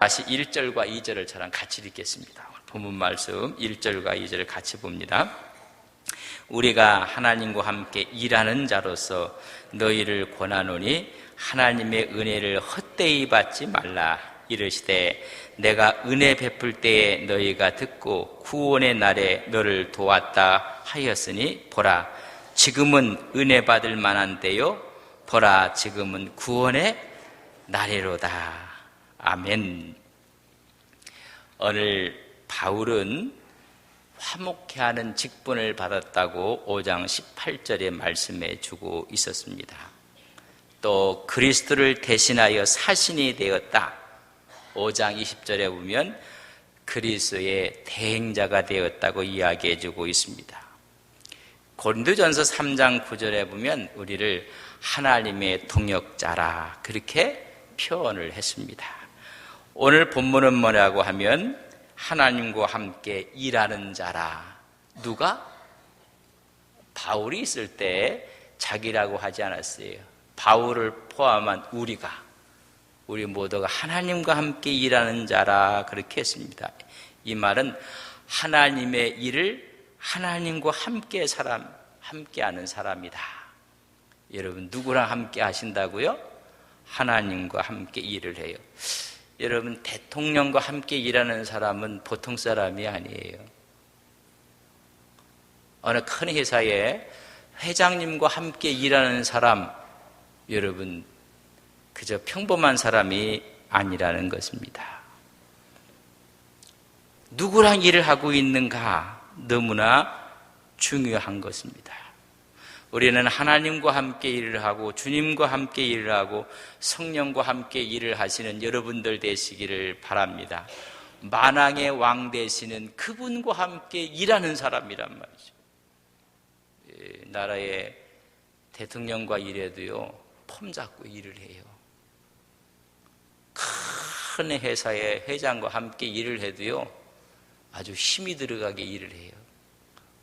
다시 1절과 2절을 저랑 같이 읽겠습니다. 본문 말씀 1절과 2절을 같이 봅니다. 우리가 하나님과 함께 일하는 자로서 너희를 권하노니 하나님의 은혜를 헛되이 받지 말라. 이르시되 내가 은혜 베풀 때에 너희가 듣고 구원의 날에 너를 도왔다 하였으니 보라 지금은 은혜 받을 만한 때요 보라 지금은 구원의 날이로다. 아멘. 오늘 바울은 화목해 하는 직분을 받았다고 5장 18절에 말씀해 주고 있었습니다. 또 그리스도를 대신하여 사신이 되었다. 5장 20절에 보면 그리스도의 대행자가 되었다고 이야기해 주고 있습니다. 고린도전서 3장 9절에 보면 우리를 하나님의 동역자라 그렇게 표현을 했습니다. 오늘 본문은 뭐라고 하면 하나님과 함께 일하는 자라. 누가? 바울이 있을 때 자기라고 하지 않았어요. 바울을 포함한 우리 모두가 하나님과 함께 일하는 자라 그렇게 했습니다. 이 말은 하나님의 일을 하나님과 함께 하는 사람이다. 여러분 누구랑 함께 하신다고요? 하나님과 함께 일을 해요. 여러분 대통령과 함께 일하는 사람은 보통 사람이 아니에요. 어느 큰 회사에 회장님과 함께 일하는 사람, 여러분 그저 평범한 사람이 아니라는 것입니다. 누구랑 일을 하고 있는가 너무나 중요한 것입니다. 우리는 하나님과 함께 일을 하고 주님과 함께 일을 하고 성령과 함께 일을 하시는 여러분들 되시기를 바랍니다. 만왕의 왕 되시는 그분과 함께 일하는 사람이란 말이죠. 나라의 대통령과 일해도요 폼 잡고 일을 해요. 큰 회사의 회장과 함께 일을 해도요 아주 힘이 들어가게 일을 해요.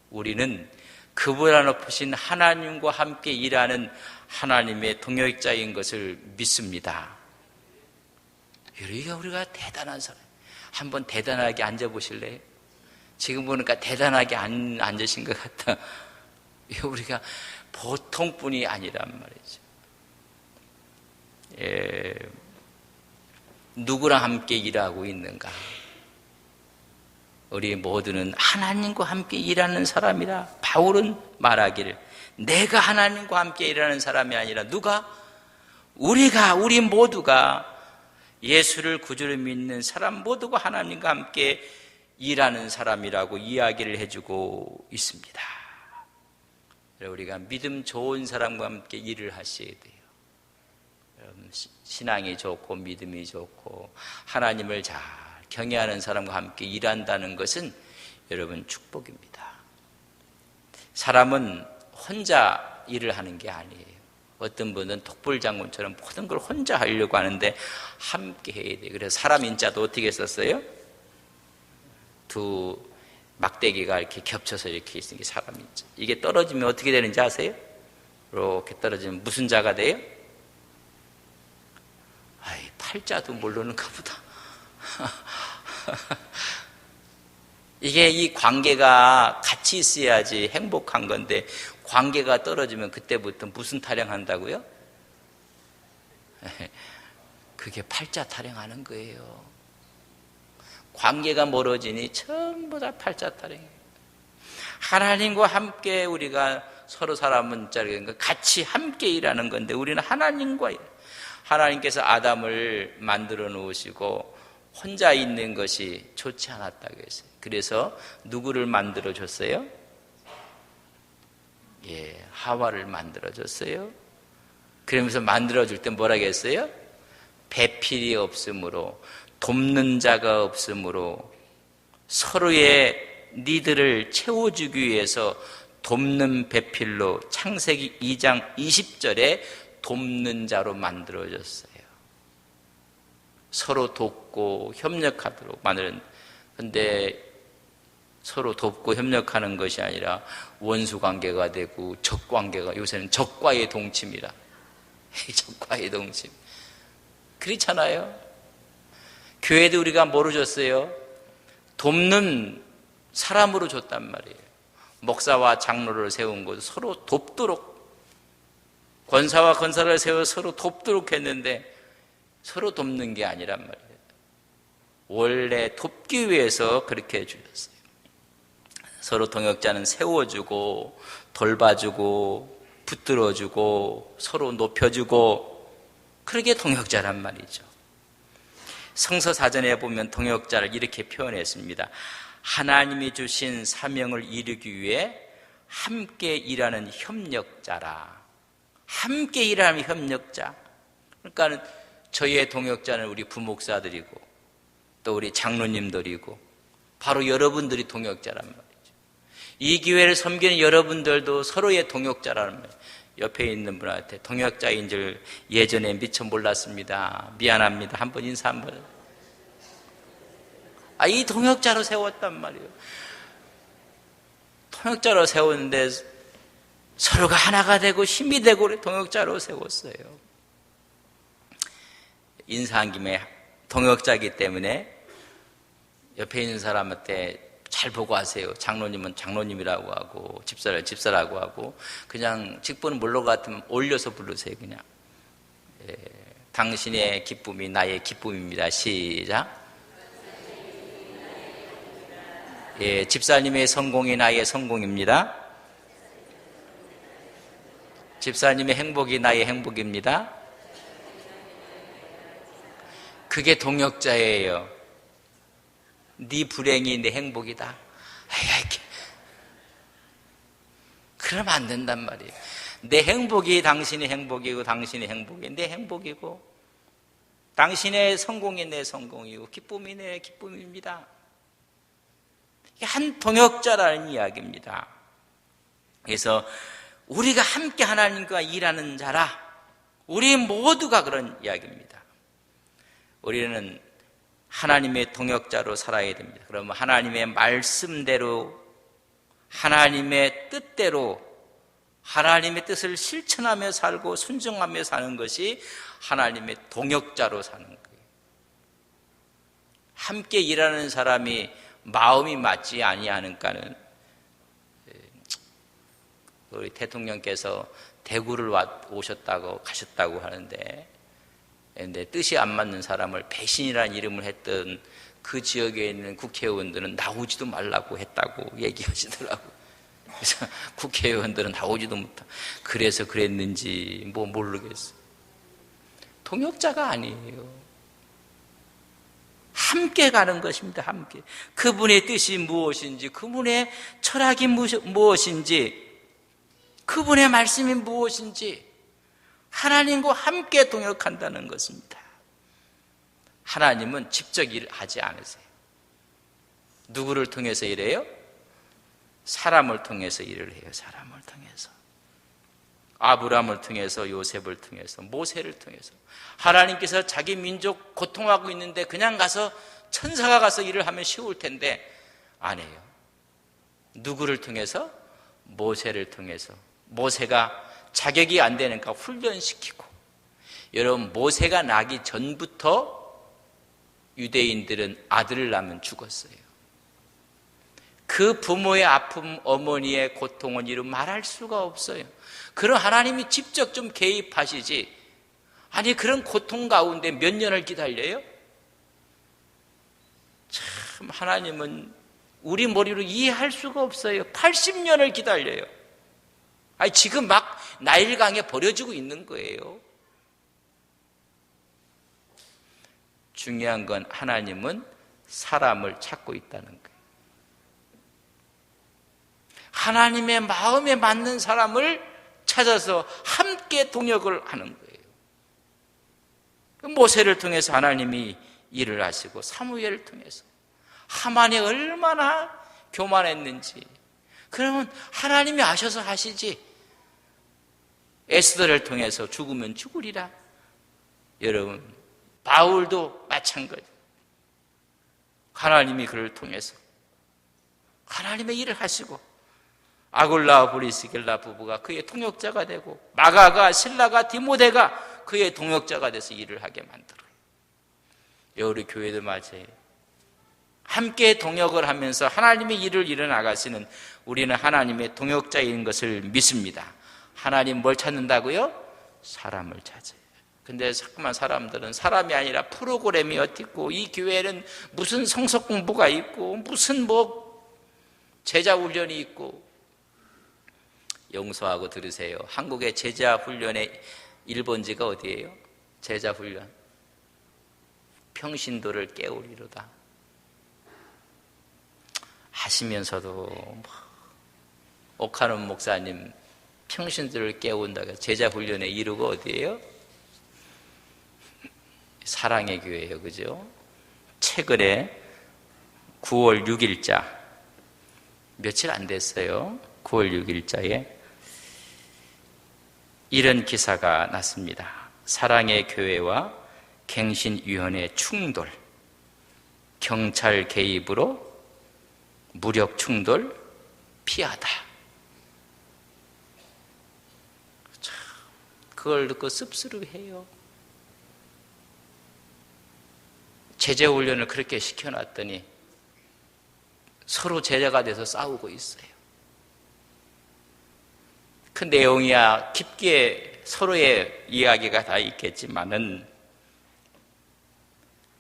우리는 그보다 높으신 하나님과 함께 일하는 하나님의 동역자인 것을 믿습니다. 우리가 대단한 사람. 한번 대단하게 앉아보실래요? 지금 보니까 대단하게 앉으신 것 같아. 우리가 보통 분이 아니란 말이죠. 누구랑 함께 일하고 있는가? 우리 모두는 하나님과 함께 일하는 사람이라. 바울은 말하기를 내가 하나님과 함께 일하는 사람이 아니라 누가? 우리 모두가 예수를 구주로 믿는 사람 모두가 하나님과 함께 일하는 사람이라고 이야기를 해주고 있습니다. 우리가 믿음 좋은 사람과 함께 일을 하셔야 돼요. 신앙이 좋고 믿음이 좋고 하나님을 잘 경외하는 사람과 함께 일한다는 것은 여러분 축복입니다. 사람은 혼자 일을 하는 게 아니에요. 어떤 분은 독불장군처럼 모든 걸 혼자 하려고 하는데 함께 해야 돼요. 그래서 사람 인자도 어떻게 썼어요? 두 막대기가 이렇게 겹쳐서 이렇게 있는 게 사람 인자. 이게 떨어지면 어떻게 되는지 아세요? 이렇게 떨어지면 무슨 자가 돼요? 팔자도 모르는가 보다. 이게 이 관계가 같이 있어야지 행복한 건데 관계가 떨어지면 그때부터 무슨 타령한다고요? 그게 팔자 타령하는 거예요. 관계가 멀어지니 전부 다 팔자 타령이에요. 하나님과 함께 우리가 서로 사람은 같이 함께 일하는 건데 우리는 하나님께서 아담을 만들어 놓으시고 혼자 있는 것이 좋지 않았다고 했어요. 그래서 누구를 만들어 줬어요? 하와를 만들어 줬어요. 그러면서 만들어 줄 때 뭐라고 했어요? 배필이 없으므로 돕는 자가 없으므로 서로의 니들을 채워주기 위해서 돕는 배필로 창세기 2장 20절에 돕는 자로 만들어 줬어요. 서로 돕고 협력하도록 만드는. 근데 서로 돕고 협력하는 것이 아니라 원수 관계가 되고 적 관계가, 요새는 적과의 동침이라. 적과의 동침. 그렇잖아요. 교회도 우리가 뭐로 줬어요? 돕는 사람으로 줬단 말이에요. 목사와 장로를 세운 것도 서로 돕도록, 권사와 권사를 세워 서로 돕도록 했는데 서로 돕는 게 아니란 말이에요. 원래 돕기 위해서 그렇게 해주셨어요. 서로 동역자는 세워주고 돌봐주고 붙들어주고 서로 높여주고, 그러게 동역자란 말이죠. 성서사전에 보면 동역자를 이렇게 표현했습니다. 하나님이 주신 사명을 이루기 위해 함께 일하는 협력자라. 함께 일하는 협력자. 그러니까 저희의 동역자는 우리 부목사들이고 또 우리 장로님들이고 바로 여러분들이 동역자란 말이죠. 이 기회를 섬기는 여러분들도 서로의 동역자라는 말이에요. 옆에 있는 분한테 동역자인 줄 예전에 미처 몰랐습니다. 미안합니다. 한번 인사 한번. 이 동역자로 세웠단 말이에요. 동역자로 세웠는데 서로가 하나가 되고 힘이 되고 동역자로 세웠어요. 인사한 김에 동역자이기 때문에 옆에 있는 사람한테 잘 보고 하세요. 장로님은 장로님이라고 하고 집사를 집사라고 하고, 그냥 직분은 모를 것 같으면 올려서 부르세요. 그냥 당신의 기쁨이 나의 기쁨입니다. 시작. 집사님의 성공이 나의 성공입니다. 집사님의 행복이 나의 행복입니다. 그게 동역자예요. 네 불행이 내 행복이다. 그러면 안 된단 말이에요. 내 행복이 당신의 행복이고 당신의 행복이 내 행복이고 당신의 성공이 내 성공이고 기쁨이 내 기쁨입니다. 이게 한 동역자라는 이야기입니다. 그래서 우리가 함께 하나님과 일하는 자라, 우리 모두가 그런 이야기입니다. 우리는 하나님의 동역자로 살아야 됩니다. 그러면 하나님의 말씀대로, 하나님의 뜻대로, 하나님의 뜻을 실천하며 살고 순종하며 사는 것이 하나님의 동역자로 사는 거예요. 함께 일하는 사람이 마음이 맞지 아니하는가는, 우리 대통령께서 대구를 오셨다고 가셨다고 하는데, 근데 뜻이 안 맞는 사람을 배신이라는 이름을 했던 그 지역에 있는 국회의원들은 나오지도 말라고 했다고 얘기하시더라고요. 그래서 국회의원들은 나오지도 못하고, 그래서 그랬는지 뭐 모르겠어요. 동역자가 아니에요. 함께 가는 것입니다. 함께. 그분의 뜻이 무엇인지, 그분의 철학이 무엇인지, 그분의 말씀이 무엇인지 하나님과 함께 동역한다는 것입니다. 하나님은 직접 일하지 않으세요. 누구를 통해서 일해요? 사람을 통해서 일을 해요. 사람을 통해서. 아브라함을 통해서, 요셉을 통해서, 모세를 통해서. 하나님께서 자기 민족 고통하고 있는데 그냥 가서 천사가 가서 일을 하면 쉬울 텐데 안 해요. 누구를 통해서? 모세를 통해서. 모세가 자격이 안 되니까 훈련시키고. 여러분, 모세가 나기 전부터 유대인들은 아들을 낳으면 죽었어요. 그 부모의 아픔, 어머니의 고통은 이루 말할 수가 없어요. 그럼 하나님이 직접 좀 개입하시지. 아니, 그런 고통 가운데 몇 년을 기다려요? 참, 하나님은 우리 머리로 이해할 수가 없어요. 80년을 기다려요. 아니, 지금 막 나일강에 버려지고 있는 거예요. 중요한 건 하나님은 사람을 찾고 있다는 거예요. 하나님의 마음에 맞는 사람을 찾아서 함께 동역을 하는 거예요. 모세를 통해서 하나님이 일을 하시고, 사무엘을 통해서 하만이 얼마나 교만했는지, 그러면 하나님이 아셔서 하시지. 에스더를 통해서 죽으면 죽으리라. 여러분, 바울도 마찬가지. 하나님이 그를 통해서 하나님의 일을 하시고, 아굴라와 브리스길라 부부가 그의 동역자가 되고, 마가가, 실라가, 디모데가 그의 동역자가 돼서 일을 하게 만들어요. 우리 교회도 맞아요. 함께 동역을 하면서 하나님의 일을 이뤄나가시는 우리는 하나님의 동역자인 것을 믿습니다. 하나님 뭘 찾는다고요? 사람을 찾아요. 근데 자꾸만 사람들은 사람이 아니라 프로그램이 어떻고, 이 교회는 무슨 성석 공부가 있고, 무슨 제자 훈련이 있고. 용서하고 들으세요. 한국의 제자 훈련의 1번지가 어디예요? 제자 훈련. 평신도를 깨우리로다 하시면서도 옥하는 목사님 평신도를 깨운다고 제자 훈련의 이루가 어디예요? 사랑의 교회예요. 그죠? 최근에 9월 6일자 며칠 안 됐어요. 9월 6일자에 이런 기사가 났습니다. 사랑의 교회와 갱신위원회 충돌, 경찰 개입으로 무력 충돌 피하다. 참, 그걸 듣고 씁쓸해요. 제재훈련을 그렇게 시켜놨더니 서로 제자가 돼서 싸우고 있어요. 그 내용이야 깊게 서로의 이야기가 다 있겠지만은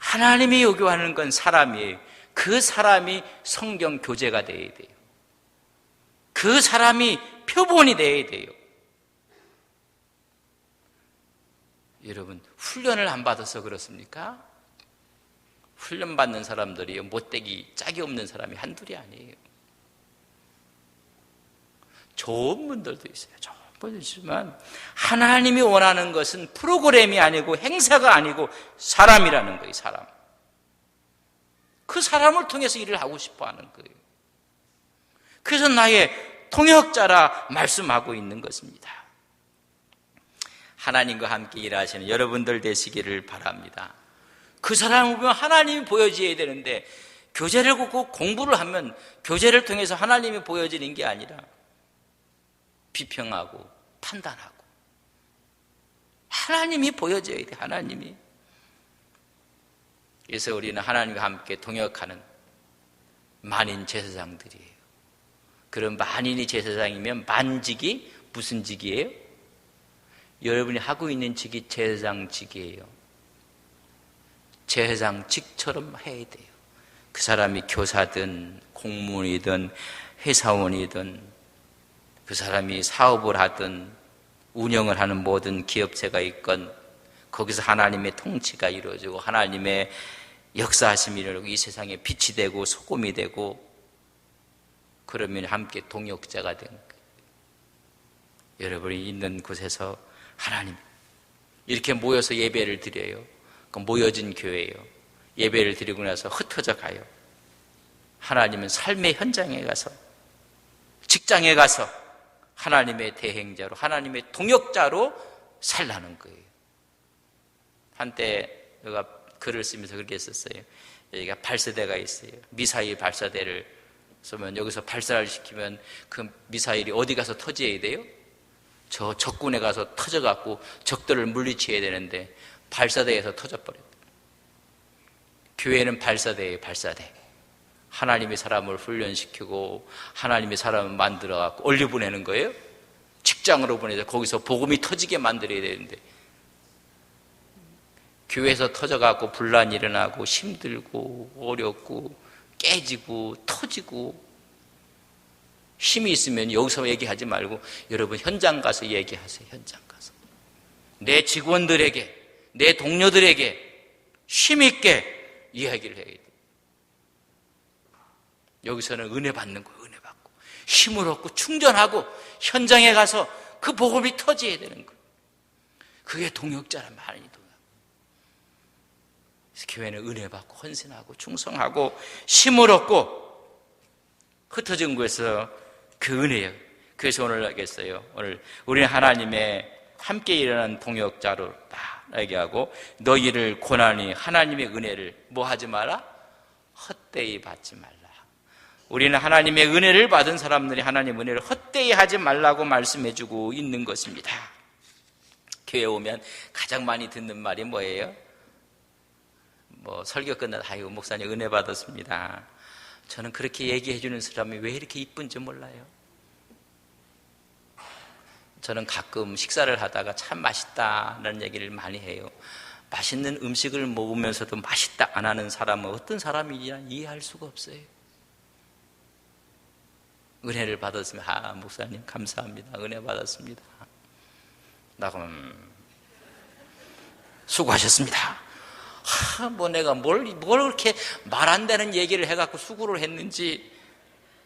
하나님이 요구하는 건 사람이에요. 그 사람이 성경 교재가 되어야 돼요. 그 사람이 표본이 되어야 돼요. 여러분, 훈련을 안 받아서 그렇습니까? 훈련 받는 사람들이 못되기 짝이 없는 사람이 한둘이 아니에요. 좋은 분들도 있어요. 좋은 분이지만 하나님이 원하는 것은 프로그램이 아니고 행사가 아니고 사람이라는 거예요. 사람. 그 사람을 통해서 일을 하고 싶어 하는 거예요. 그래서 나의 통역자라 말씀하고 있는 것입니다. 하나님과 함께 일하시는 여러분들 되시기를 바랍니다. 그 사람을 보면 하나님이 보여져야 되는데, 교제를 걷고 공부를 하면 교제를 통해서 하나님이 보여지는 게 아니라 비평하고 판단하고 하나님이 보여져야 돼. 하나님이. 그래서 우리는 하나님과 함께 동역하는 만인 제사장들이에요. 그런 만인이 제사장이면 만직이 무슨 직이에요? 여러분이 하고 있는 직이 제사장직이에요. 제사장직처럼 해야 돼요. 그 사람이 교사든 공무원이든 회사원이든 그 사람이 사업을 하든 운영을 하는 모든 기업체가 있건 거기서 하나님의 통치가 이루어지고 하나님의 역사하심이 이루어지고 이 세상에 빛이 되고 소금이 되고 그러면 함께 동역자가 된 거예요. 여러분이 있는 곳에서 하나님 이렇게 모여서 예배를 드려요. 그 모여진 교회예요. 예배를 드리고 나서 흩어져 가요. 하나님은 삶의 현장에 가서 직장에 가서 하나님의 대행자로 하나님의 동역자로 살라는 거예요. 한때 내가 글을 쓰면서 그렇게 했었어요. 여기가 발사대가 있어요. 미사일 발사대를 쏘면 여기서 발사를 시키면 그 미사일이 어디 가서 터져야 돼요? 저 적군에 가서 터져갖고 적들을 물리쳐야 되는데 발사대에서 터져버려요. 교회는 발사대예요. 발사대. 하나님의 사람을 훈련시키고 하나님의 사람을 만들어갖고 얼리 보내는 거예요. 직장으로 보내서 거기서 복음이 터지게 만들어야 되는데 교회에서 터져갖고 분란이 일어나고 힘들고 어렵고 깨지고 터지고 힘이 있으면 여기서 얘기하지 말고 여러분 현장 가서 얘기하세요. 현장 가서 내 직원들에게 내 동료들에게 힘있게 이야기를 해야 돼요. 여기서는 은혜 받는 거예요. 은혜 받고 힘을 얻고 충전하고 현장에 가서 그 복음이 터져야 되는 거예요. 그게 동역자란 말이에요. 교회는 은혜 받고 헌신하고 충성하고 힘을 얻고 흩어진 곳에서 그 은혜예요. 그래서 오늘 하겠어요. 오늘 우리는 하나님의 함께 일어나는 동역자로다 얘기하고 너희를 고난이 하나님의 은혜를 뭐 하지 마라? 헛되이 받지 말라. 우리는 하나님의 은혜를 받은 사람들이 하나님의 은혜를 헛되이 하지 말라고 말씀해주고 있는 것입니다. 교회 오면 가장 많이 듣는 말이 뭐예요? 설교 끝나서 아이고 목사님 은혜 받았습니다. 저는 그렇게 얘기해 주는 사람이 왜 이렇게 이쁜지 몰라요. 저는 가끔 식사를 하다가 참 맛있다라는 얘기를 많이 해요. 맛있는 음식을 먹으면서도 맛있다 안 하는 사람은 어떤 사람인지 이해할 수가 없어요. 은혜를 받았으면 목사님 감사합니다. 은혜 받았습니다. 나 그럼 수고하셨습니다. 내가 뭘 그렇게 말 안 되는 얘기를 해갖고 수고를 했는지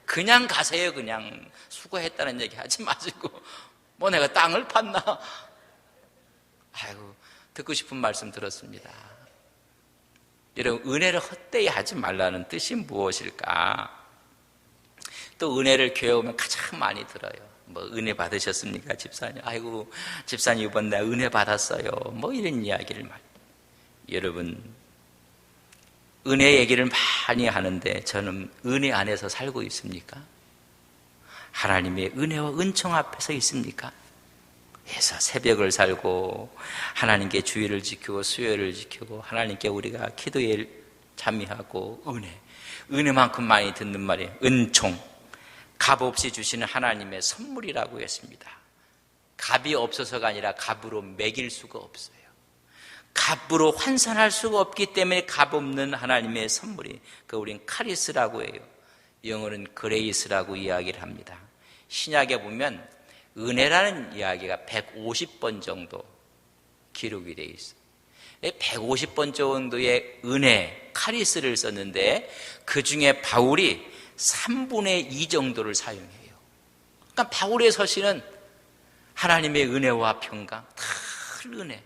그냥 가세요. 그냥 수고했다는 얘기 하지 마시고 내가 땅을 팠나? 아이고 듣고 싶은 말씀 들었습니다. 여러분 은혜를 헛되이 하지 말라는 뜻이 무엇일까? 또 은혜를 교회 오면 가장 많이 들어요. 은혜 받으셨습니까 집사님? 아이고 집사님 이번 날 은혜 받았어요. 이런 이야기를 많이. 여러분 은혜 얘기를 많이 하는데 저는 은혜 안에서 살고 있습니까? 하나님의 은혜와 은총 앞에서 있습니까? 그래서 새벽을 살고 하나님께 주일을 지키고 수요일을 지키고 하나님께 우리가 기도에 참여하고 은혜만큼 많이 듣는 말이에요. 은총, 값없이 주시는 하나님의 선물이라고 했습니다. 값이 없어서가 아니라 값으로 매길 수가 없어요. 값으로 환산할 수가 없기 때문에 값없는 하나님의 선물이 우린 카리스라고 해요. 영어는 그레이스라고 이야기를 합니다. 신약에 보면 은혜라는 이야기가 150번 정도 기록이 되어 있어요. 150번 정도의 은혜, 카리스를 썼는데 그 중에 바울이 3분의 2 정도를 사용해요. 그러니까 바울의 서신은 하나님의 은혜와 평강, 큰 은혜.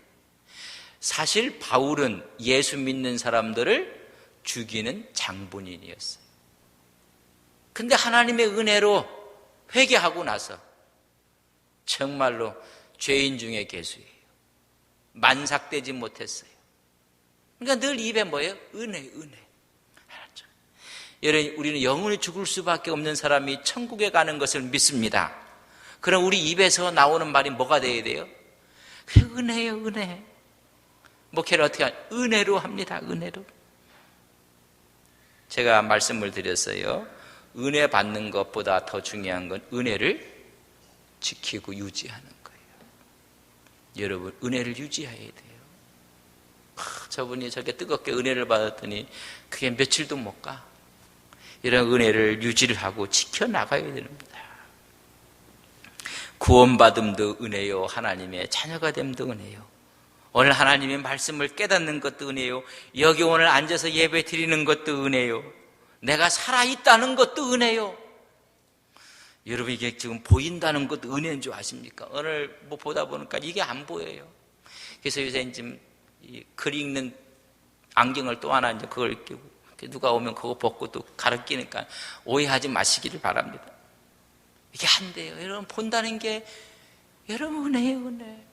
사실 바울은 예수 믿는 사람들을 죽이는 장본인이었어요. 근데 하나님의 은혜로 회개하고 나서 정말로 죄인 중에 괴수예요. 만삭되지 못했어요. 그러니까 늘 입에 뭐예요? 은혜. 알았죠? 여러분, 우리는 영원히 죽을 수밖에 없는 사람이 천국에 가는 것을 믿습니다. 그럼 우리 입에서 나오는 말이 뭐가 돼야 돼요? 은혜예요, 은혜. 목회를 어떻게 하냐? 은혜로 합니다. 은혜로. 제가 말씀을 드렸어요. 은혜 받는 것보다 더 중요한 건 은혜를 지키고 유지하는 거예요. 여러분 은혜를 유지해야 돼요. 저분이 저렇게 뜨겁게 은혜를 받았더니 그게 며칠도 못 가. 이런 은혜를 유지를 하고 지켜나가야 됩니다. 구원받음도 은혜요, 하나님의 자녀가 됨도 은혜요, 오늘 하나님의 말씀을 깨닫는 것도 은혜요, 여기 오늘 앉아서 예배 드리는 것도 은혜요, 내가 살아있다는 것도 은혜요. 여러분 이게 지금 보인다는 것도 은혜인 줄 아십니까? 오늘 보다 보니까 이게 안 보여요. 그래서 요새 지금 글 읽는 안경을 또 하나 이제 그걸 끼고 누가 오면 그거 벗고 또 가르 끼니까 오해하지 마시기를 바랍니다. 이게 안 돼요. 여러분 본다는 게 여러분 은혜예요, 은혜.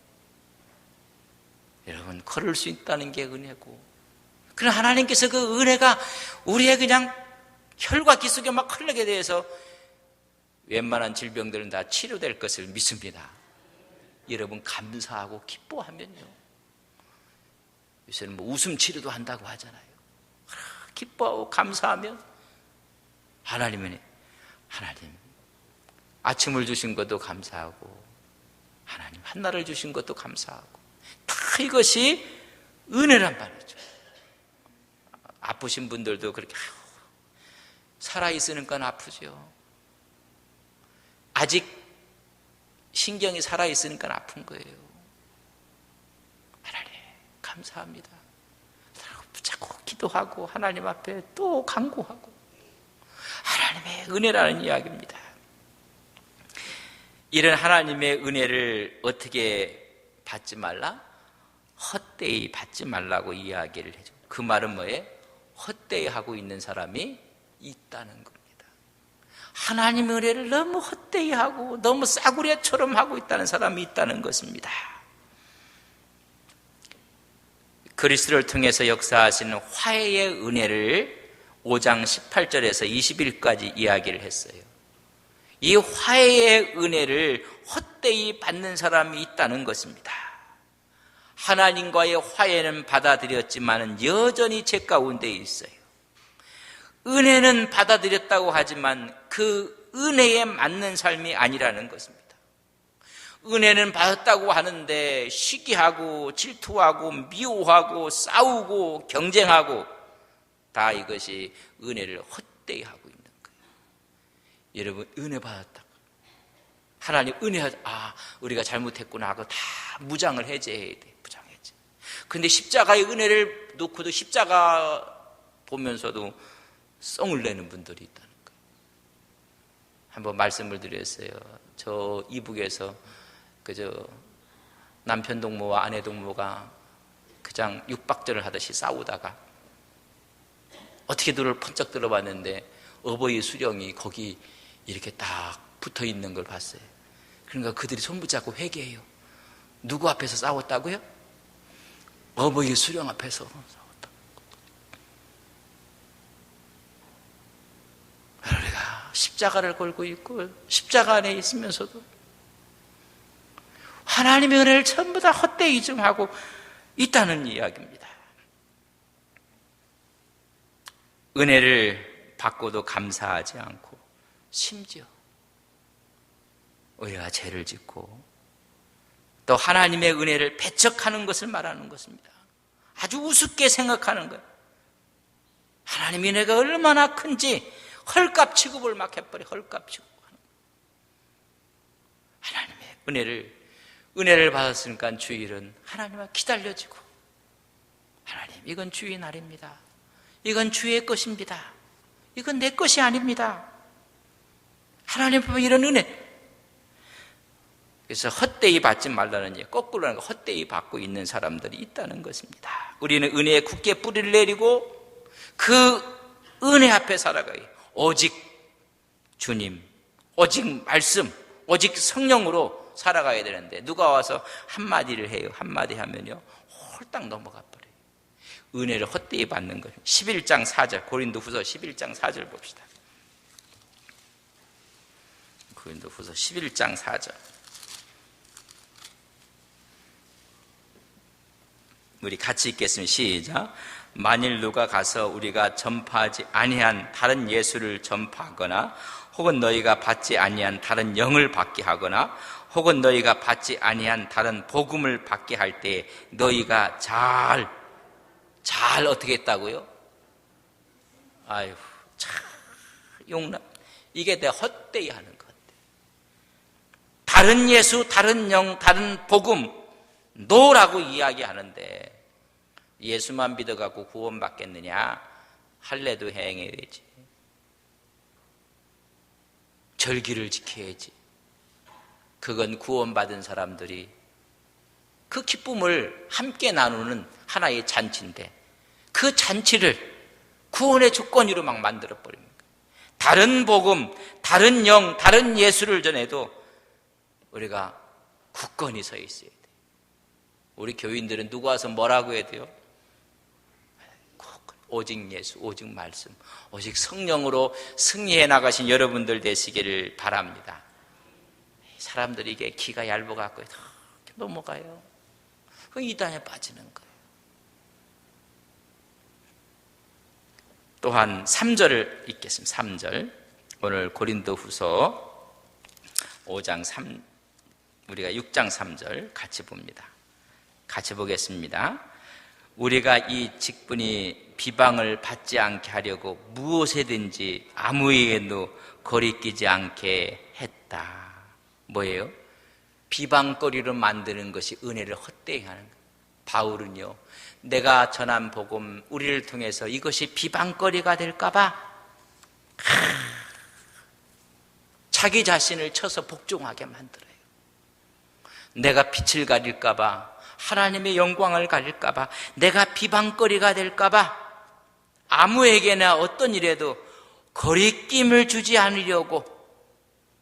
여러분 걸을 수 있다는 게 은혜고, 그럼 하나님께서 그 은혜가 우리의 그냥 혈과 기 속에 막 흘러게 돼서 웬만한 질병들은 다 치료될 것을 믿습니다. 여러분 감사하고 기뻐하면요, 요새는 웃음 치료도 한다고 하잖아요. 기뻐하고 감사하면 하나님 아침을 주신 것도 감사하고 하나님 한날을 주신 것도 감사하고, 다 이것이 은혜란 말이죠. 아프신 분들도 그렇게 살아있으니까 아프죠. 아직 신경이 살아있으니까 아픈 거예요. 하나님 감사합니다. 자꾸 기도하고 하나님 앞에 또 간구하고, 하나님의 은혜라는 이야기입니다. 이런 하나님의 은혜를 어떻게 받지 말라? 헛되이 받지 말라고 이야기를 해줘. 그 말은 뭐예요? 헛되이 하고 있는 사람이 있다는 겁니다. 하나님의 은혜를 너무 헛되이 하고 너무 싸구려처럼 하고 있다는 사람이 있다는 것입니다. 그리스도를 통해서 역사하시는 화해의 은혜를 5장 18절에서 20일까지 이야기를 했어요. 이 화해의 은혜를 헛되이 받는 사람이 있다는 것입니다. 하나님과의 화해는 받아들였지만 여전히 제 가운데 있어요. 은혜는 받아들였다고 하지만 그 은혜에 맞는 삶이 아니라는 것입니다. 은혜는 받았다고 하는데 시기하고 질투하고 미워하고 싸우고 경쟁하고 다 이것이 은혜를 헛되이 하고 있는 거예요. 여러분, 은혜 받았다. 하나님 은혜, 우리가 잘못했구나 하고 다 무장을 해제해야 돼. 무장해제. 근데 십자가의 은혜를 놓고도 십자가 보면서도 썽을 내는 분들이 있다는 거예요. 한번 말씀을 드렸어요. 저 이북에서 남편 동무와 아내 동무가 그냥 육박전을 하듯이 싸우다가 어떻게 눈을 번쩍 들어봤는데 어버이 수령이 거기 이렇게 딱 붙어 있는 걸 봤어요. 그러니까 그들이 손 붙잡고 회개해요. 누구 앞에서 싸웠다고요? 어버이 수령 앞에서 싸웠다. 우리가 십자가를 걸고 있고 십자가 안에 있으면서도 하나님의 은혜를 전부 다 헛되이 이용하고 있다는 이야기입니다. 은혜를 받고도 감사하지 않고 심지어 우리가 죄를 짓고 또 하나님의 은혜를 배척하는 것을 말하는 것입니다. 아주 우습게 생각하는 거예요. 하나님의 은혜가 얼마나 큰지 헐값 취급을 막 해버려. 헐값 취급하는 거예요. 하나님의 은혜를 받았으니까 주일은 하나님과 기다려지고, 하나님 이건 주의 날입니다. 이건 주의 것입니다. 이건 내 것이 아닙니다. 하나님 보면 이런 은혜. 그래서 헛되이 받지 말라는 얘기, 거꾸로 하는 거, 헛되이 받고 있는 사람들이 있다는 것입니다. 우리는 은혜에 굳게 뿌리를 내리고 그 은혜 앞에 살아가요. 오직 주님, 오직 말씀, 오직 성령으로 살아가야 되는데 누가 와서 한마디를 해요. 한마디 하면요 홀딱 넘어가 버려요. 은혜를 헛되이 받는 거예요. 11장 4절, 고린도후서 11장 4절 봅시다. 고린도후서 11장 4절. 우리 같이 읽겠습니다. 시작. 만일 누가 가서 우리가 전파하지 아니한 다른 예수를 전파하거나 혹은 너희가 받지 아니한 다른 영을 받게 하거나 혹은 너희가 받지 아니한 다른 복음을 받게 할 때 너희가 잘 어떻게 했다고요? 아유, 참 용납. 이게 내 헛되이 하는 것 같아. 다른 예수, 다른 영, 다른 복음 노라고 이야기하는데 예수만 믿어갖고 구원받겠느냐? 할례도 행해야지. 절기를 지켜야지. 그건 구원받은 사람들이 그 기쁨을 함께 나누는 하나의 잔치인데 그 잔치를 구원의 조건으로 막 만들어버립니다. 다른 복음, 다른 영, 다른 예수를 전해도 우리가 굳건히 서 있어야 돼요. 우리 교인들은 누구 와서 뭐라고 해야 돼요? 오직 예수, 오직 말씀, 오직 성령으로 승리해 나가신 여러분들 되시기를 바랍니다. 사람들이 이게 기가 얇아갖고 이렇게 넘어가요. 그 이단에 빠지는 거예요. 또한 3절을 읽겠습니다. 3절. 오늘 고린도후서 5장 3, 우리가 6장 3절 같이 봅니다. 같이 보겠습니다. 우리가 이 직분이 비방을 받지 않게 하려고 무엇에든지 아무에게도 거리끼지 않게 했다. 뭐예요? 비방거리로 만드는 것이 은혜를 헛되이 하는 거예요. 바울은요, 내가 전한 복음 우리를 통해서 이것이 비방거리가 될까봐 자기 자신을 쳐서 복종하게 만들어요. 내가 빛을 가릴까봐, 하나님의 영광을 가릴까봐, 내가 비방거리가 될까봐 아무에게나 어떤 일에도 거리낌을 주지 않으려고,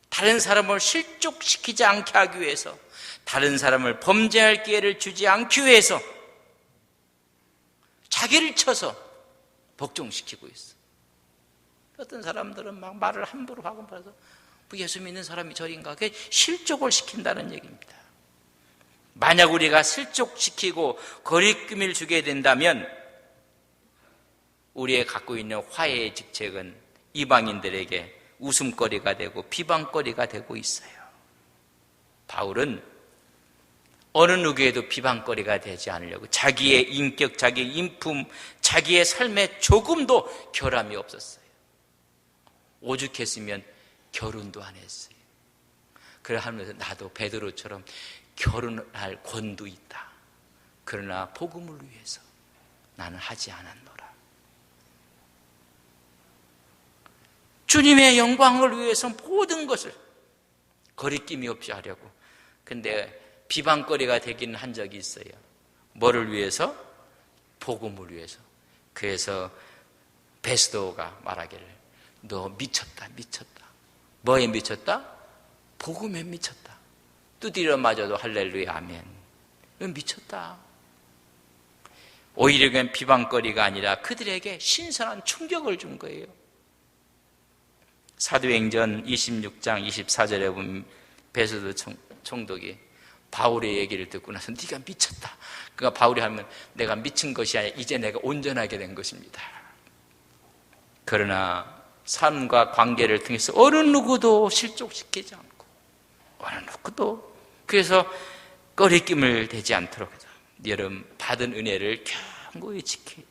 다른 사람을 실족시키지 않게 하기 위해서, 다른 사람을 범죄할 기회를 주지 않기 위해서 자기를 쳐서 복종시키고 있어. 어떤 사람들은 막 말을 함부로 하고 말해서 예수 믿는 사람이 저린가? 그게 실족을 시킨다는 얘기입니다. 만약 우리가 실족시키고 거리낌을 주게 된다면 우리의 갖고 있는 화해의 직책은 이방인들에게 웃음거리가 되고 비방거리가 되고 있어요. 바울은 어느 누구에도 비방거리가 되지 않으려고 자기의 인격, 자기의 인품, 자기의 삶에 조금도 결함이 없었어요. 오죽했으면 결혼도 안 했어요. 그래 하면서 나도 베드로처럼 결혼할 권도 있다. 그러나 복음을 위해서 나는 하지 않았노라. 주님의 영광을 위해서 모든 것을 거리낌이 없이 하려고. 근데 비방거리가 되기는 한 적이 있어요. 뭐를 위해서? 복음을 위해서. 그래서 베스도가 말하기를 너 미쳤다. 뭐에 미쳤다? 복음에 미쳤다. 두드려 맞아도 할렐루야 아멘. 넌 미쳤다. 오히려 그냥 비방거리가 아니라 그들에게 신선한 충격을 준 거예요. 사도행전 26장 24절에 보면 베스도 총독이 바울의 얘기를 듣고 나서 네가 미쳤다. 그러니까 바울이 하면 내가 미친 것이 아니라 이제 내가 온전하게 된 것입니다. 그러나 삶과 관계를 통해서 어느 누구도 실족시키지 않고 어느 누구도 그래서 꺼리낌을 대지 않도록 해서 여러분 받은 은혜를 견고히 지키.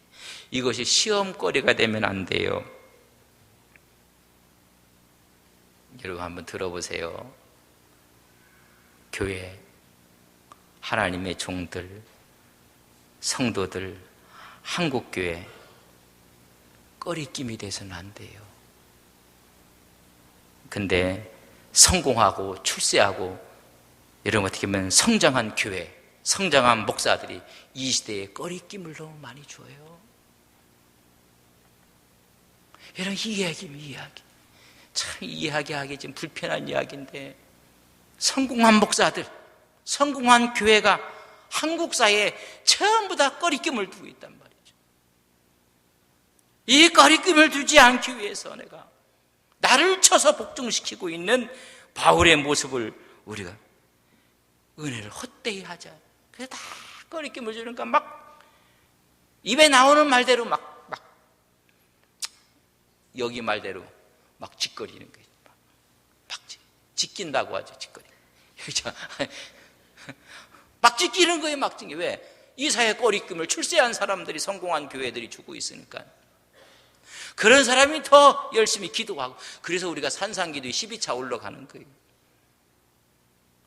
이것이 시험거리가 되면 안 돼요. 여러분 한번 들어보세요. 교회, 하나님의 종들, 성도들, 한국교회 꺼리낌이 돼서는 안 돼요. 근데 성공하고 출세하고 여러분 어떻게 보면 성장한 교회, 성장한 목사들이 이 시대에 꺼리낌을 너무 많이 줘요. 여러분 이 이야기 참 이야기하기 좀 불편한 이야기인데 성공한 목사들, 성공한 교회가 한국 사회에 전부 다 꺼리낌을 두고 있단 말이죠. 이 꺼리낌을 두지 않기 위해서 내가 나를 쳐서 복종시키고 있는 바울의 모습을 우리가 은혜를 헛되이 하자. 그래서 다 꺼리낌을 주니까 막 입에 나오는 말대로 막 여기 말대로 막 짓거리는 거예요. 막 짓긴다고 하죠. 짓거리. 막 짓기는 거예요. 막 짓기. 왜? 이 사회 꺼리낌을 출세한 사람들이 성공한 교회들이 주고 있으니까. 그런 사람이 더 열심히 기도하고 그래서 우리가 산상기도에 12차 올라가는 거예요.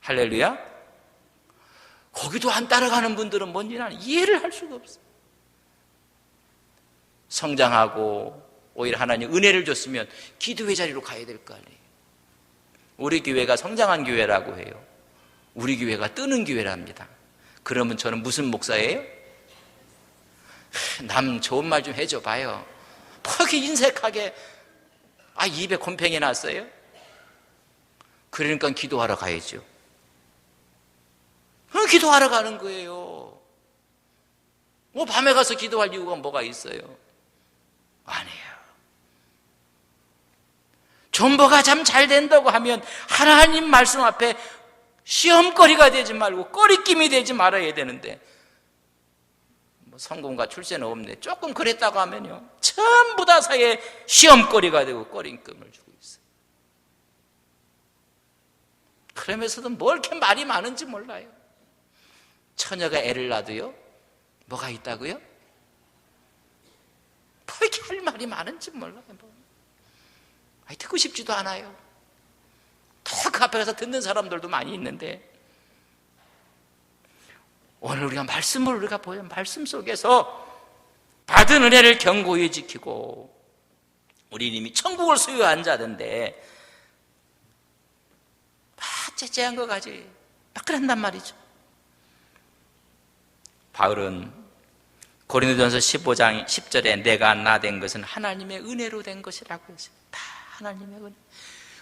할렐루야. 거기도 안 따라가는 분들은 뭔지 나는 이해를 할 수가 없어요. 성장하고 오히려 하나님 은혜를 줬으면 기도회 자리로 가야 될 거 아니에요. 우리 교회가 성장한 교회라고 해요. 우리 교회가 뜨는 교회랍니다. 그러면 저는 무슨 목사예요? 남 좋은 말 좀 해줘 봐요. 그렇게 인색하게 입에 곰팡이 났어요? 그러니까 기도하러 가야죠. 기도하러 가는 거예요. 뭐 밤에 가서 기도할 이유가 뭐가 있어요? 아니에요. 전보가 참 잘 된다고 하면 하나님 말씀 앞에 시험거리가 되지 말고 꺼리낌이 되지 말아야 되는데 뭐 성공과 출세는 없네. 조금 그랬다고 하면요 전부 다 사이에 시험거리가 되고 꺼림금을 주고 있어요. 그러면서도 뭘 이렇게 말이 많은지 몰라요. 처녀가 애를 낳아도요 뭐가 있다고요? 뭐 이렇게 할 말이 많은지 몰라요. 듣고 싶지도 않아요. 더 그 앞에 가서 듣는 사람들도 많이 있는데 오늘 우리가 말씀을 우리가 보면 말씀 속에서 받은 은혜를 견고히 지키고 우리 이미 천국을 소유한 자던데 째째한 거 가지 막 그런단 말이죠. 바울은 고린도전서 15장 10절에 내가 나 된 것은 하나님의 은혜로 된 것이라고 했어요. 다 하나님의 은혜.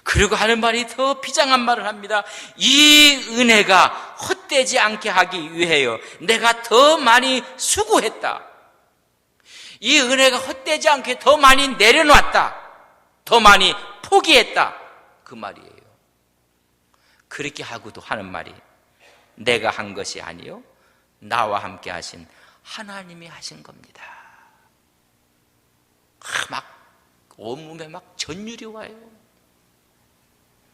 그리고 하는 말이 더 비장한 말을 합니다. 이 은혜가 헛되지 않게 하기 위하여 내가 더 많이 수고했다. 이 은혜가 헛되지 않게 더 많이 내려놨다. 더 많이 포기했다. 그 말이에요. 그렇게 하고도 하는 말이 내가 한 것이 아니요 나와 함께 하신 하나님이 하신 겁니다. 막 온몸에 막 전율이 와요.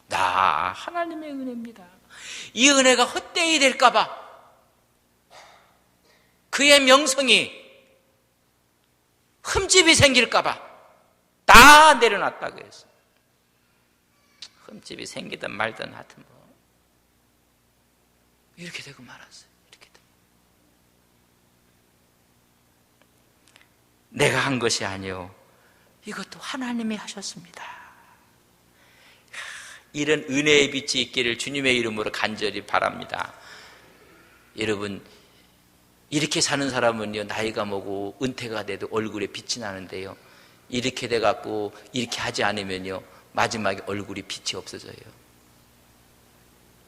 나 하나님의 은혜입니다. 이 은혜가 헛되이 될까 봐 그의 명성이 흠집이 생길까 봐 다 내려놨다고 했어요. 흠집이 생기든 말든 하여튼 뭐 이렇게 되고 말았어요. 이렇게 되고. 내가 한 것이 아니요 이것도 하나님이 하셨습니다. 이런 은혜의 빛이 있기를 주님의 이름으로 간절히 바랍니다. 여러분 이렇게 사는 사람은요 나이가 먹고 은퇴가 돼도 얼굴에 빛이 나는데요 이렇게 돼갖고 이렇게 하지 않으면요 마지막에 얼굴이 빛이 없어져요.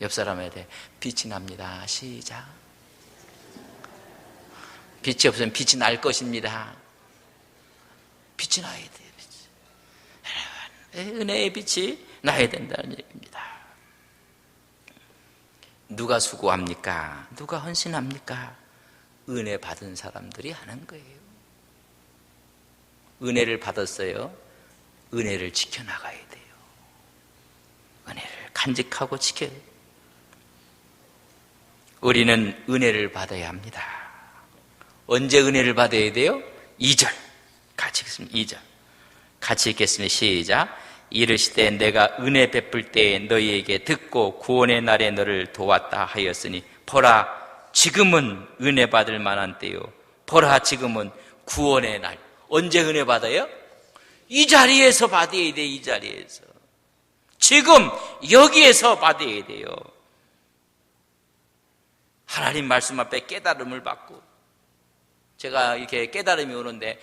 옆 사람한테 빛이 납니다. 시작. 빛이 없으면 빛이 날 것입니다. 빛이 나야 돼요. 여러분, 은혜의 빛이 나야 된다는 얘기입니다. 누가 수고합니까? 누가 헌신합니까? 은혜 받은 사람들이 하는 거예요. 은혜를 받았어요. 은혜를 지켜나가야 돼요. 은혜를 간직하고 지켜야 돼요. 우리는 은혜를 받아야 합니다. 언제 은혜를 받아야 돼요? 2절 같이 읽습니다. 2절 같이 읽겠습니다. 시작. 이르시되 내가 은혜 베풀 때에 너희에게 듣고 구원의 날에 너를 도왔다 하였으니 보라 지금은 은혜 받을 만한 때요 보라 지금은 구원의 날. 언제 은혜 받아요? 이 자리에서 받아야 돼. 이 자리에서 지금 여기에서 받아야 돼요. 하나님 말씀 앞에 깨달음을 받고 제가 이렇게 깨달음이 오는데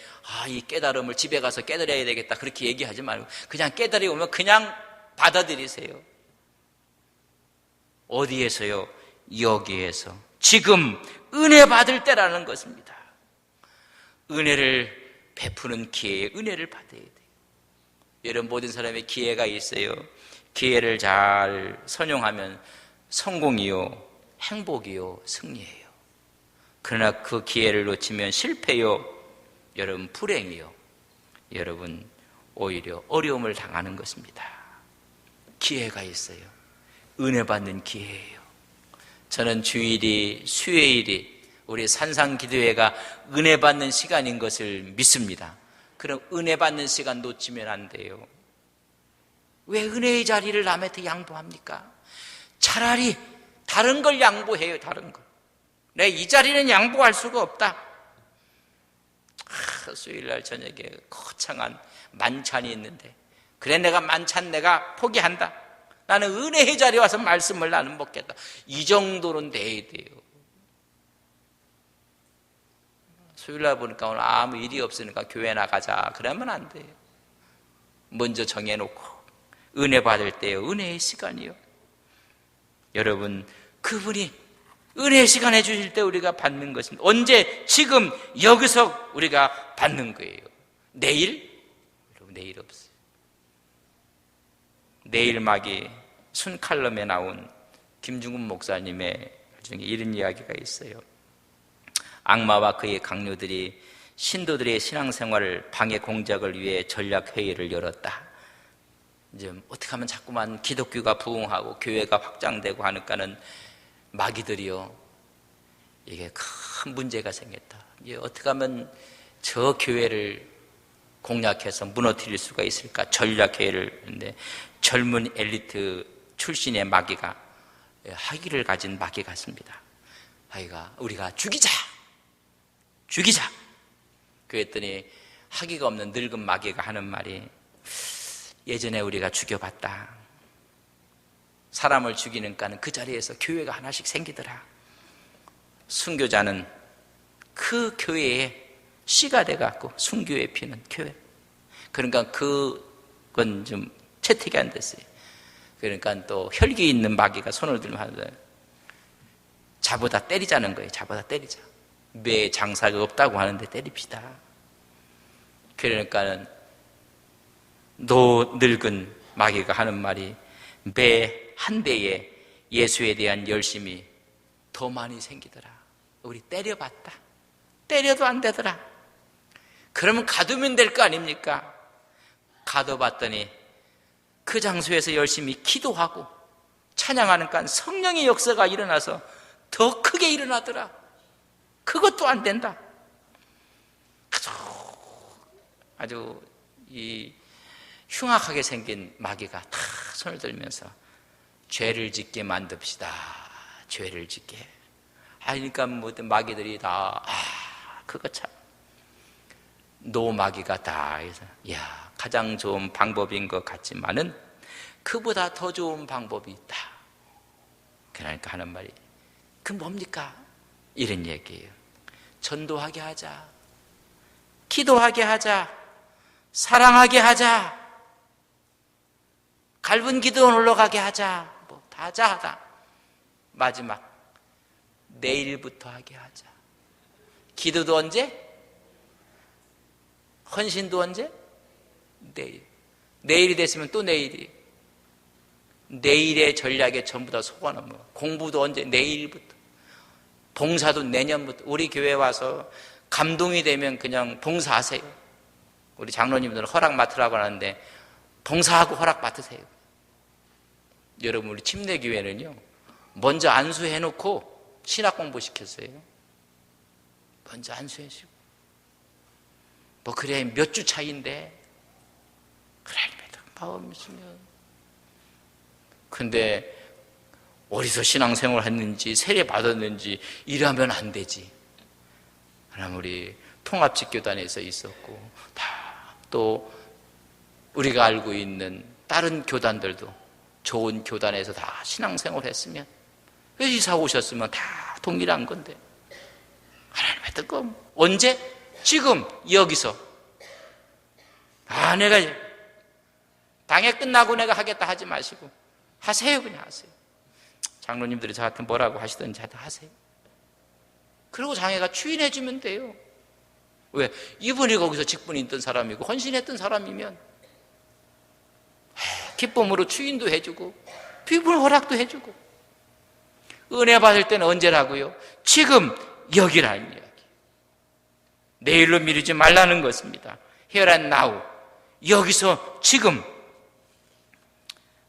이 깨달음을 집에 가서 깨달아야 되겠다 그렇게 얘기하지 말고 그냥 깨달음이 오면 그냥 받아들이세요. 어디에서요? 여기에서 지금 은혜 받을 때라는 것입니다. 은혜를 베푸는 기회에 은혜를 받아야 돼요. 여러분 모든 사람의 기회가 있어요. 기회를 잘 선용하면 성공이요 행복이요 승리예요. 그러나 그 기회를 놓치면 실패요 여러분 불행이요 여러분 오히려 어려움을 당하는 것입니다. 기회가 있어요. 은혜 받는 기회예요. 저는 주일이 수요일이 우리 산상기도회가 은혜 받는 시간인 것을 믿습니다. 그럼 은혜 받는 시간 놓치면 안 돼요. 왜 은혜의 자리를 남한테 양보합니까? 차라리 다른 걸 양보해요. 다른 거. 내 이 자리는 양보할 수가 없다. 수요일날 저녁에 거창한 만찬이 있는데 그래 내가 만찬 내가 포기한다. 나는 은혜의 자리에 와서 말씀을 나는 먹겠다. 이 정도는 돼야 돼요. 수요일날 보니까 오늘 아무 일이 없으니까 교회 나가자. 그러면 안 돼요. 먼저 정해놓고 은혜 받을 때요. 은혜의 시간이요. 여러분 그분이 은혜의 시간 해주실 때 우리가 받는 것입니다. 언제? 지금 여기서 우리가 받는 거예요. 내일? 여러분 내일 없어요. 내일 막이 순칼럼에 나온 김중근 목사님의 중에 이런 이야기가 있어요. 악마와 그의 강요들이 신도들의 신앙생활을 방해 공작을 위해 전략회의를 열었다. 이제 어떻게 하면 자꾸만 기독교가 부흥하고 교회가 확장되고 하니까는 마귀들이요 이게 큰 문제가 생겼다. 이제 어떻게 하면 저 교회를 공략해서 무너뜨릴 수가 있을까? 전략회의를 했는데 젊은 엘리트 출신의 마귀가 학위를 가진 마귀가 있습니다. 하기가 우리가 죽이자. 그랬더니 학위가 없는 늙은 마귀가 하는 말이 예전에 우리가 죽여봤다. 사람을 죽이니까 그 자리에서 교회가 하나씩 생기더라. 순교자는 그 교회에 씨가 돼갖고 순교의 피는 교회. 그러니까 그건 좀 채택이 안 됐어요. 그러니까 또 혈기 있는 마귀가 손을 들면 하는데 자보다 때리자는 거예요. 자보다 때리자. 매 장사가 없다고 하는데 때립시다. 그러니까는 늙은 마귀가 하는 말이 매 한 대에 예수에 대한 열심이 더 많이 생기더라. 우리 때려봤다. 때려도 안 되더라. 그러면 가두면 될 거 아닙니까? 가둬봤더니 그 장소에서 열심히 기도하고 찬양하니까 성령의 역사가 일어나서 더 크게 일어나더라. 그것도 안 된다. 아주 이 흉악하게 생긴 마귀가 다 손을 들면서 죄를 짓게 만듭시다. 죄를 짓게. 그러니까 뭐 마귀들이 다 그거 참 노마귀가 다 해서 야 가장 좋은 방법인 것 같지만은 그보다 더 좋은 방법이 있다. 그러니까 하는 말이 그 뭡니까? 이런 얘기예요. 전도하게 하자. 기도하게 하자. 사랑하게 하자. 갈분 기도 올라가게 하자. 뭐 다 하자. 마지막 내일부터 하게 하자. 기도도 언제? 헌신도 언제? 내일. 내일이 됐으면 또 내일이. 내일의 전략에 전부 다 속아넣는 거. 공부도 언제? 내일부터. 봉사도 내년부터. 우리 교회 와서 감동이 되면 그냥 봉사하세요. 우리 장로님들은 허락 맡으라고 하는데 봉사하고 허락 맡으세요. 여러분 우리 침례교회는요 먼저 안수해놓고 신학 공부 시켰어요. 먼저 안수해주고 뭐 그래 몇 주 차이인데 하나님의 마음이 있으면 근데 어디서 신앙생활 했는지 세례 받았는지 이러면 안 되지. 하나님 우리 통합직교단에서 있었고 다 또 우리가 알고 있는 다른 교단들도 좋은 교단에서 다 신앙생활 했으면 이사 오셨으면 다 동일한 건데 하나님의 뜨거움 언제? 지금 여기서 내가 당회 끝나고 내가 하겠다 하지 마시고 하세요. 그냥 하세요. 장로님들이 저한테 뭐라고 하시든지 하세요. 그리고 장애가 추인해 주면 돼요. 왜? 이분이 거기서 직분이 있던 사람이고 헌신했던 사람이면 기쁨으로 추인도 해주고 비불 허락도 해주고 은혜 받을 때는 언제라고요? 지금 여기라는 이야기. 내일로 미루지 말라는 것입니다. Here and now. 여기서 지금.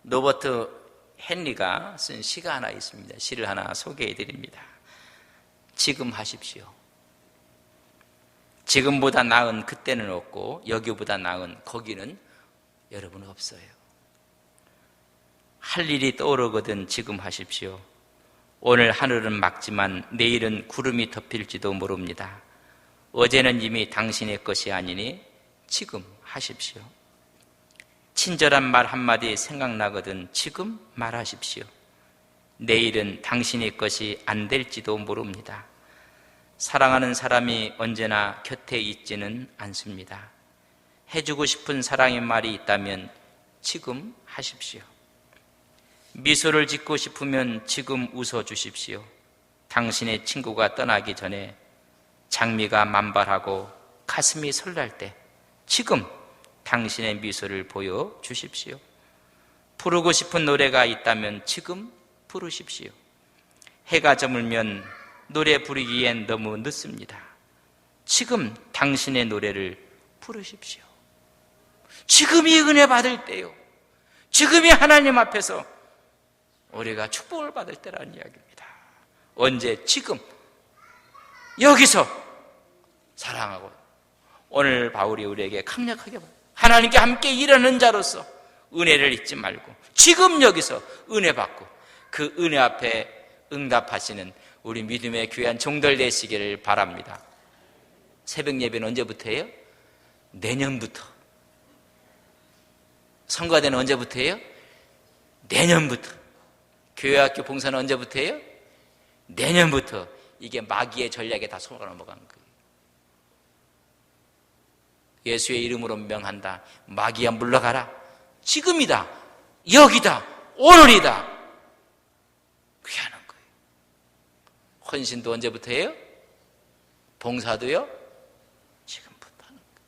로버트 헨리가 쓴 시가 하나 있습니다. 시를 하나 소개해 드립니다. 지금 하십시오. 지금보다 나은 그때는 없고 여기보다 나은 거기는 여러분 없어요. 할 일이 떠오르거든 지금 하십시오. 오늘 하늘은 맑지만 내일은 구름이 덮일지도 모릅니다. 어제는 이미 당신의 것이 아니니 지금 하십시오. 친절한 말 한마디 생각나거든 지금 말하십시오. 내일은 당신의 것이 안 될지도 모릅니다. 사랑하는 사람이 언제나 곁에 있지는 않습니다. 해주고 싶은 사랑의 말이 있다면 지금 하십시오. 미소를 짓고 싶으면 지금 웃어주십시오. 당신의 친구가 떠나기 전에 장미가 만발하고 가슴이 설날 때 지금 당신의 미소를 보여주십시오. 부르고 싶은 노래가 있다면 지금 부르십시오. 해가 저물면 노래 부르기엔 너무 늦습니다. 지금 당신의 노래를 부르십시오. 지금이 은혜 받을 때요. 지금이 하나님 앞에서 우리가 축복을 받을 때라는 이야기입니다. 언제? 지금 여기서 사랑하고 오늘 바울이 우리에게 강력하게 하나님께 함께 일하는 자로서 은혜를 잊지 말고 지금 여기서 은혜 받고 그 은혜 앞에 응답하시는 우리 믿음의 귀한 종들 되시기를 바랍니다. 새벽 예배는 언제부터예요? 내년부터. 성가대는 언제부터예요? 내년부터. 교회학교 봉사는 언제부터예요? 내년부터. 이게 마귀의 전략에 다 속아 넘어간 거예요. 예수의 이름으로 명한다. 마귀야 물러가라. 지금이다. 여기다. 오늘이다. 그게 하는 거예요. 헌신도 언제부터예요? 봉사도요? 지금부터 하는 거예요.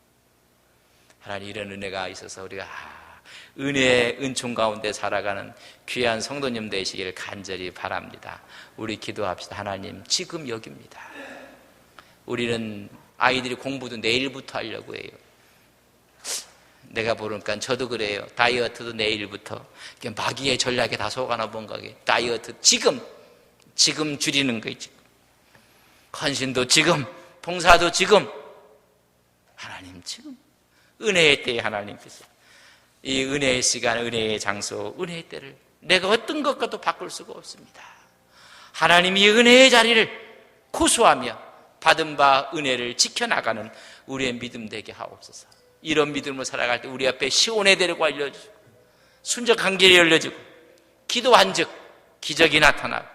하나님 이런 은혜가 있어서 우리가 은혜의 은총 가운데 살아가는 귀한 성도님 되시기를 간절히 바랍니다. 우리 기도합시다. 하나님, 지금 여기입니다. 우리는 아이들이 공부도 내일부터 하려고 해요. 내가 보니까 저도 그래요. 다이어트도 내일부터. 마귀의 전략에 다 속아나 본가. 다이어트 지금 줄이는 거예요. 지금. 헌신도 지금, 봉사도 지금. 하나님 지금 은혜의 때에 하나님께서 이 은혜의 시간, 은혜의 장소, 은혜의 때를 내가 어떤 것과도 바꿀 수가 없습니다. 하나님이 은혜의 자리를 고수하며 받은 바 은혜를 지켜나가는 우리의 믿음 되게 하옵소서. 이런 믿음으로 살아갈 때 우리 앞에 시온의 대로가 알려주고 순적한 길이 열려지고 기도한 즉 기적이 나타나고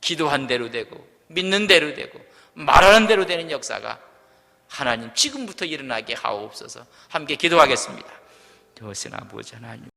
기도한 대로 되고 믿는 대로 되고 말하는 대로 되는 역사가 하나님 지금부터 일어나게 하옵소서. 함께 기도하겠습니다. 되었으나 아버지 하나님,